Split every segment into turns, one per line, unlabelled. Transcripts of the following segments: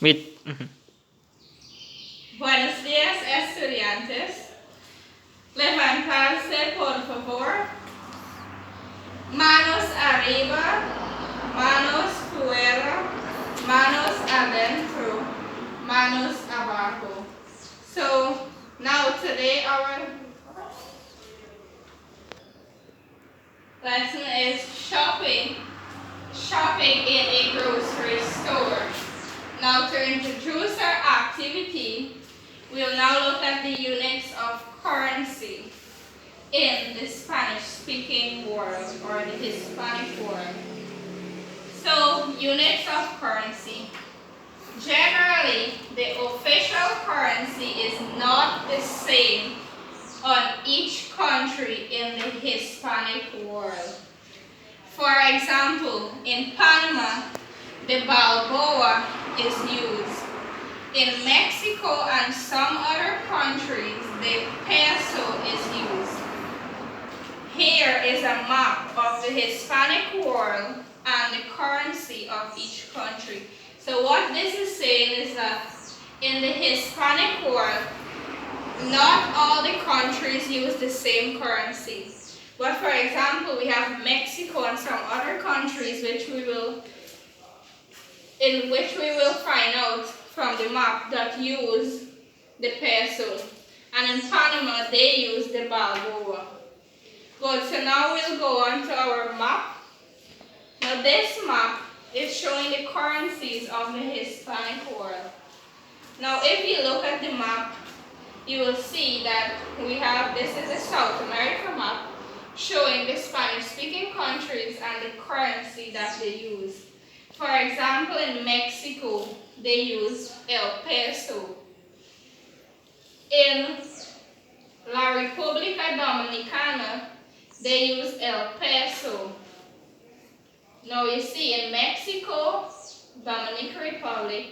With
Buenos días, estudiantes. Levantarse, por favor. Manos arriba, manos fuera, manos adentro, manos abajo. So now today our lesson is shopping. Shopping in a grocery store. Now to introduce our activity, we will now look at the units of currency in the Spanish-speaking world or the Hispanic world. So, units of currency. Generally, the official currency is not the same on each country in the Hispanic world. For example, in Panama, the Balboa is used. In Mexico and some other countries, the peso is used. Here is a map of the Hispanic world and the currency of each country. So what this is saying is that in the Hispanic world, not all the countries use the same currency. But for example, we have Mexico and some other countries in which we will find out from the map that use the peso. And in Panama, they use the Balboa. Good, so now we'll go on to our map. Now this map is showing the currencies of the Hispanic world. Now if you look at the map, you will see that this is a South America map showing the Spanish-speaking countries and the currency that they use. For example, in Mexico, they use el peso. In La República Dominicana, they use el peso. Now you see in Mexico, Dominican Republic,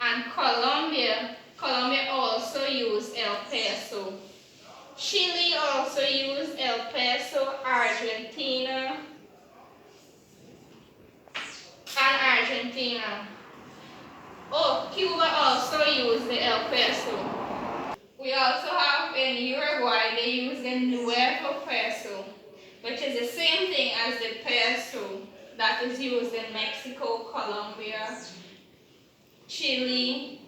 and Colombia also use el peso. Chile also use el peso, Argentina. Oh, Cuba also use the el peso. We also have in Uruguay, they use the nuevo peso, which is the same thing as the peso that is used in Mexico, Colombia, Chile,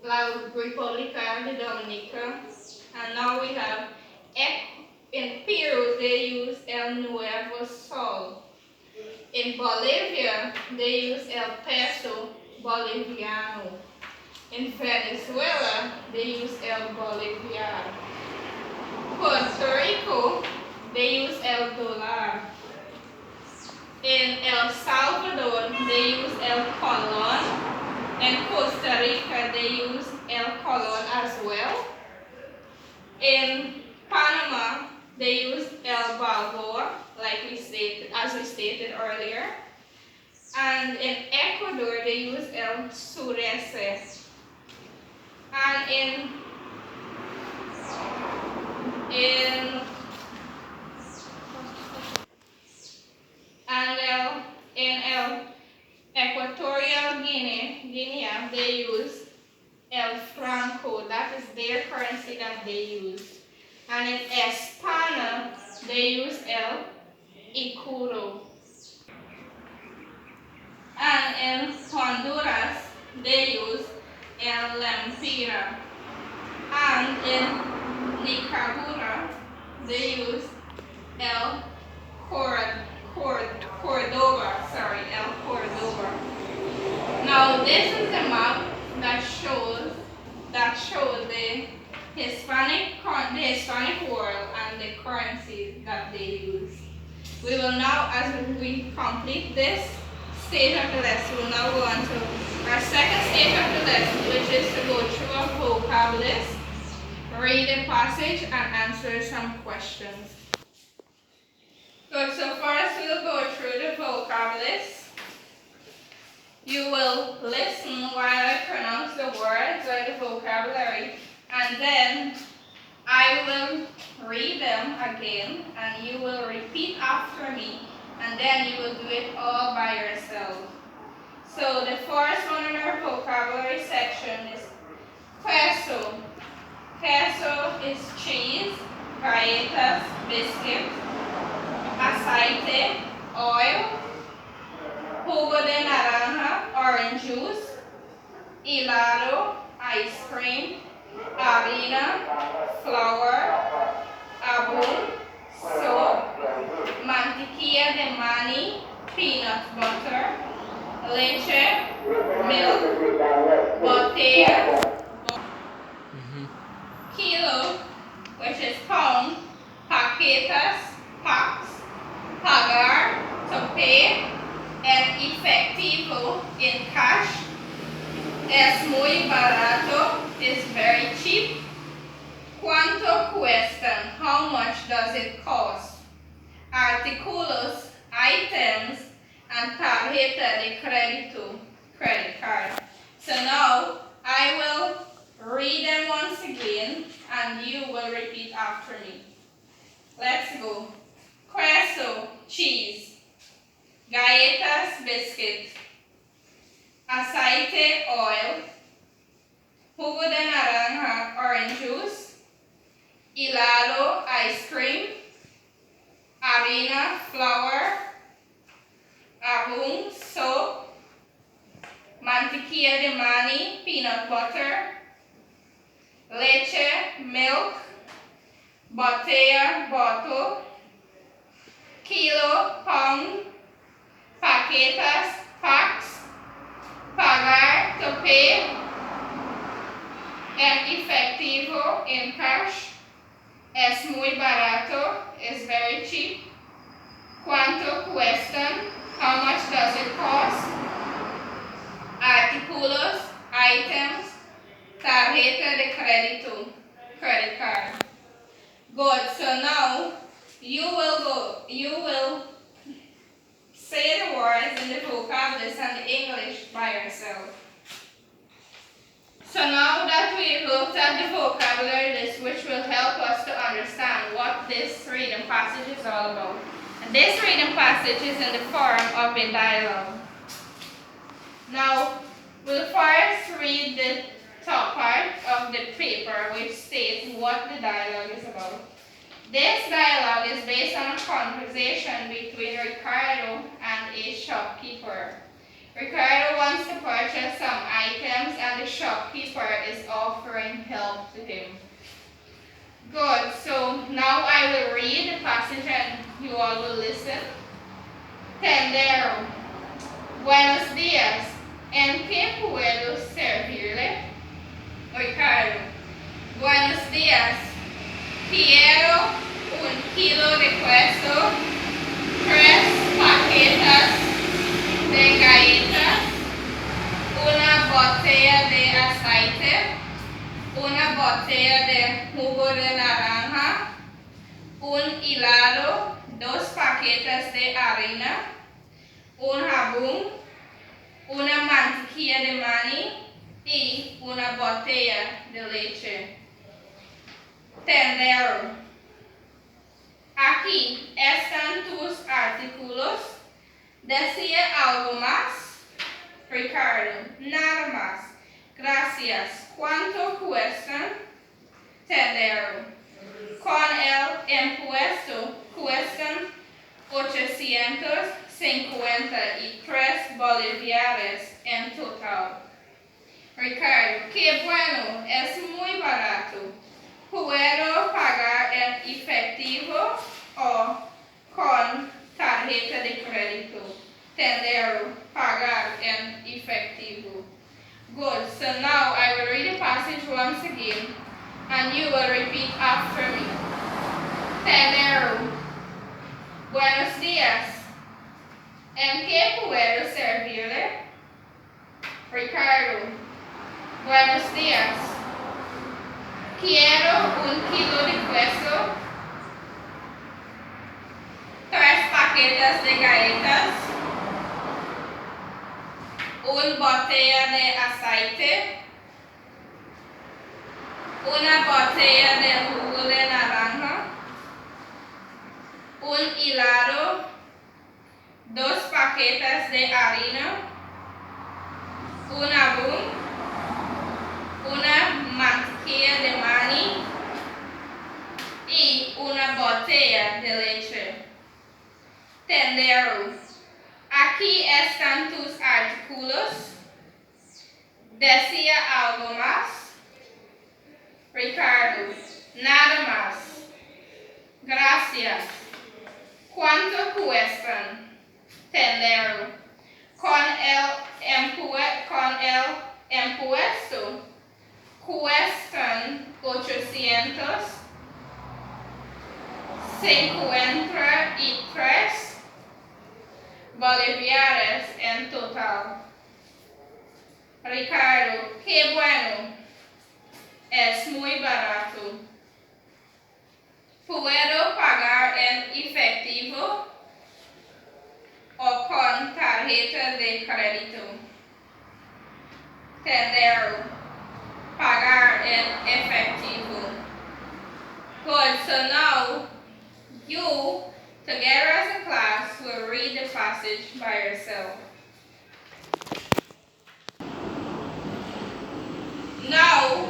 La República de Dominica, and now we have in Peru, they use el nuevo sol. In Bolivia, they use el peso boliviano. In Venezuela, they use el boliviano. Puerto Rico, they use el dólar. In El Salvador, they use el colón. In Costa Rica, they use el colón as well. In Panama, they use el balboa, as we stated earlier. And in Ecuador, they use el surese. And in El Equatorial Guinea, they use el franco. That is their currency that they use. And in España, they use el escudo. And in Honduras, they use el lempira. And in Nicaragua, they use el el Cordoba. Now this is the map that shows the Hispanic world and the currencies that they use. We will now, as we complete this stage of the lesson, we'll now go on to our second stage of the lesson, which is to go through a vocab list, read a passage, and answer some questions. Good, so first we'll go through the vocab list. You will listen while I pronounce the words or the vocabulary, and then I will read them again, and you will repeat after me, and then you will do it all by yourself. So the first one in our vocabulary section is queso. Queso is cheese, galletas, biscuit, aceite, oil, jugo de naranja, orange juice, helado, ice cream, harina, flour, abun, soap, mantequilla de maní, peanut butter, leche, milk, botella, kilo, which is pound, paquetas, packs, pagar, to pay, and efectivo, in cash. Es muy barato, is very cheap. ¿Cuánto cuestan? How much does it cost? Artículos, items, and tarjeta de crédito, credit card. So now I will read them once again and you will repeat after me. Let's go. Queso, cheese. Galletas, biscuit. Aceite, oil. Jugo de naranja, orange juice. Helado, ice cream. Harina, flour. Abun, soap. Mantequilla de maní, peanut butter. Leche, milk. Botella, bottle. Kilo, pound. Paquetas, packs. Pagar, to pay. En efectivo, in cash. Es muy barato, is very cheap. ¿Cuánto cuestan? How much does it cost? Artículos, items, tarjeta de crédito, credit card. Good, so now you will say the words in the vocab list and the English by yourself. So now that we've looked at the vocabulary list, which will help us to understand what this reading passage is all about. And this reading passage is in the form of a dialogue. Now, we'll first read the top part of the paper, which states what the dialogue is about. This dialogue is based on a conversation between Ricardo and a shopkeeper. Ricardo wants to purchase some items and the shopkeeper is offering help to him. Good, so now I will read the passage and you all will listen. Tendero. Buenos días. ¿En qué puedo servirle? Ricardo. Buenos días. Quiero un kilo de queso, 3 paquetas de galletas, una botella de aceite, una botella de jugo de naranja, un helado, 2 paquetas de harina, un jabón, una mantequilla de maní y una botella de leche. Tendero. Aquí están tus artículos. ¿Desea algo más? Ricardo. Nada más. Gracias. ¿Cuánto cuestan? Tendero. Con el impuesto cuestan 853 bolívares en total. Ricardo. Qué bueno. Es muy barato. ¿Puedo pagar en efectivo o con tarjeta de crédito? Tendero. Pagar en efectivo. Good. So now I will read the passage once again and you will repeat after me. Tendero. Buenos días. ¿En qué puedo servirle? Ricardo. Buenos días. Quiero un kilo de queso, 3 paquetas de galletas, una botella de aceite, una botella de jugo de naranja, un helado, 2 paquetas de harina, un abun, Decía algo más. Ricardo, nada más. Gracias. ¿Cuánto cuestan? Tendero. Con el impuesto cuestan 853 boliviares en total. Ricardo, qué bueno. Es muy barato. ¿Puedo pagar en efectivo o con tarjeta de crédito? Tendero. Pagar en efectivo. Good, so now you, together as a class, will read the passage by yourself. Now,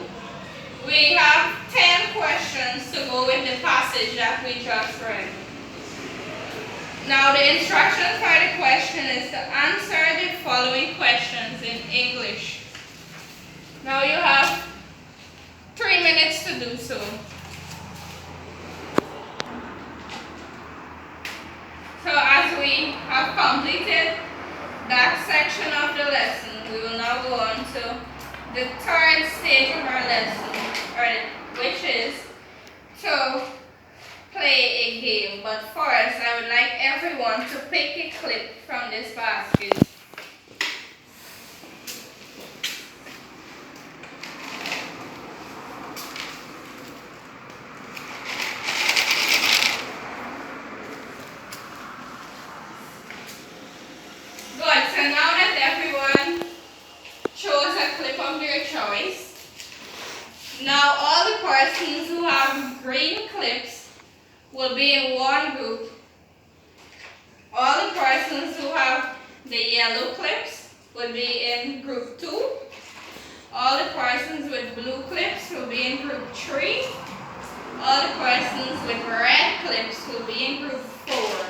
we have 10 questions to go with the passage that we just read. Now, the instructions for the question is to answer the following questions in English. Now, you have 3 minutes to do so. So, as we have completed that section of the lesson, we will now go on to the third stage of our lesson, which is to play a game. But first, I would like everyone to pick a clip from this basket. Good, so now that everyone chose a clip of their choice, now all the persons who have green clips will be in one group. All the persons who have the yellow clips will be in group 2. All the persons with blue clips will be in group 3. All the persons with red clips will be in group 4.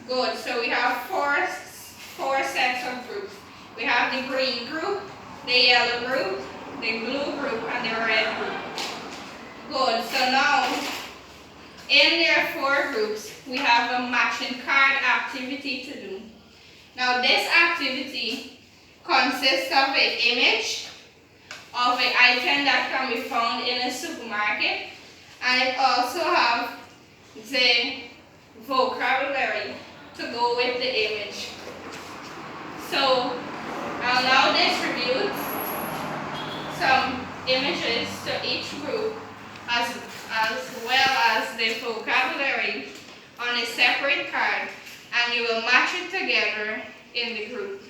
Good, so we have four sets of groups. We have the green group, the yellow group, the blue group, and the red group. Good, so now in their 4 groups, we have a matching card activity to do. Now this activity consists of an image of an item that can be found in a supermarket, and it also has the vocabulary to go with the image. So I'll now distribute some images to each group as well as the vocabulary on a separate card, and you will match it together in the group.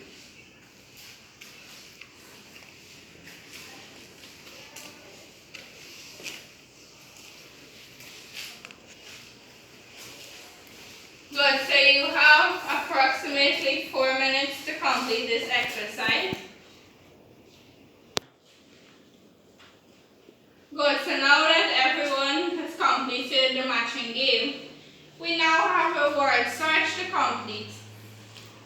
Good, so you have approximately 4 minutes to complete this exercise. Good, so now that everyone has completed the matching game, we now have a word search to complete.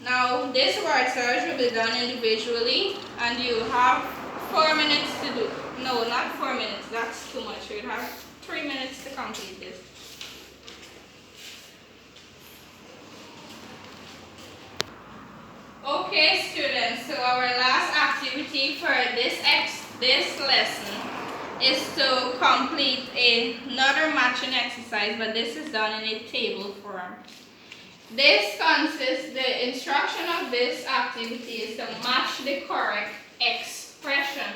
Now, this word search will be done individually, and you have 4 minutes to do. No, not 4 minutes, that's too much. You have 3 minutes to complete this. Okay, students, so our last activity for this lesson is to complete another matching exercise, but this is done in a table form. This consists, the instruction of this activity is to match the correct expression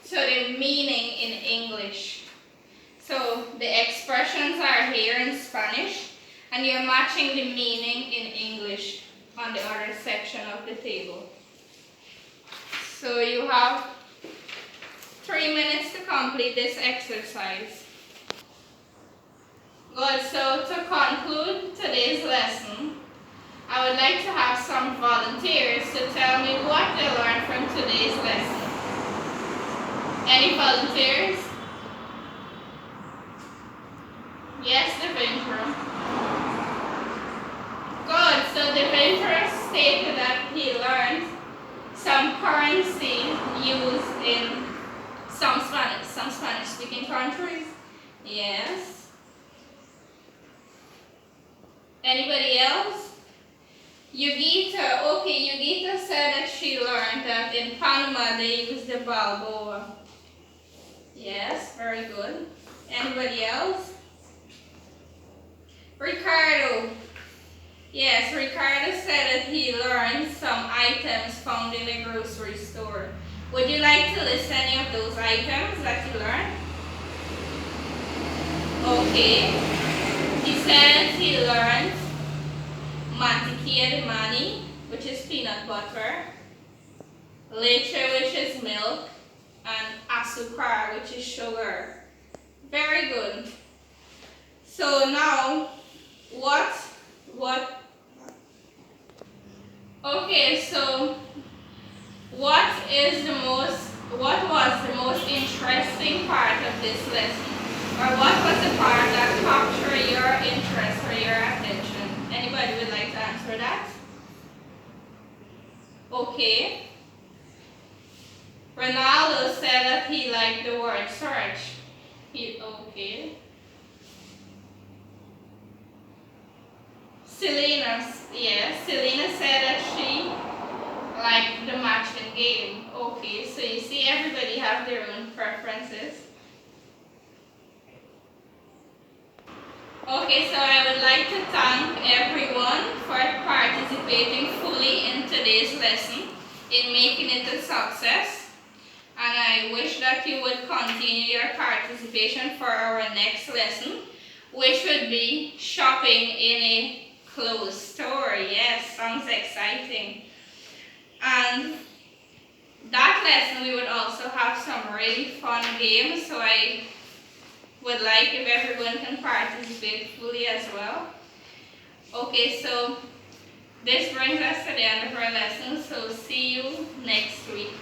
to the meaning in English. So the expressions are here in Spanish, and you're matching the meaning in English on the other section of the table. So you have 3 minutes to complete this exercise. Good, so to conclude today's lesson, I would like to have some volunteers to tell me what they learned from today's lesson. Any volunteers? Yes, Devendra. Good, so Devendra stated that he learned some currency used in some Spanish speaking countries. Yes. Anybody else? Yugita, okay, Yugita said that she learned that in Panama they use the Balboa. Yes, very good. Anybody else? Ricardo. Yes, Ricardo said that he learned some items found in a grocery store. Would you like to list any of those items that you learned? Okay. He says he learned mantequilla de maní, which is peanut butter, leche, which is milk, and azúcar, which is sugar. Very good. So now, okay, so what was the most interesting part of this lesson? Or what was the part that captured your interest or your attention? Anybody would like to answer that? Okay. Ronaldo said that he liked the word search. Okay. Selena, yes, Selena said that she liked the matching game. Okay, so you see everybody have their own preferences. Okay, so I would like to thank everyone for participating fully in today's lesson, in making it a success. And I wish that you would continue your participation for our next lesson, which would be shopping in a clothes store. Yes, sounds exciting. And that lesson we would also have some really fun games, so I would like if everyone can participate fully as well. Okay, so this brings us to the end of our lesson, so see you next week.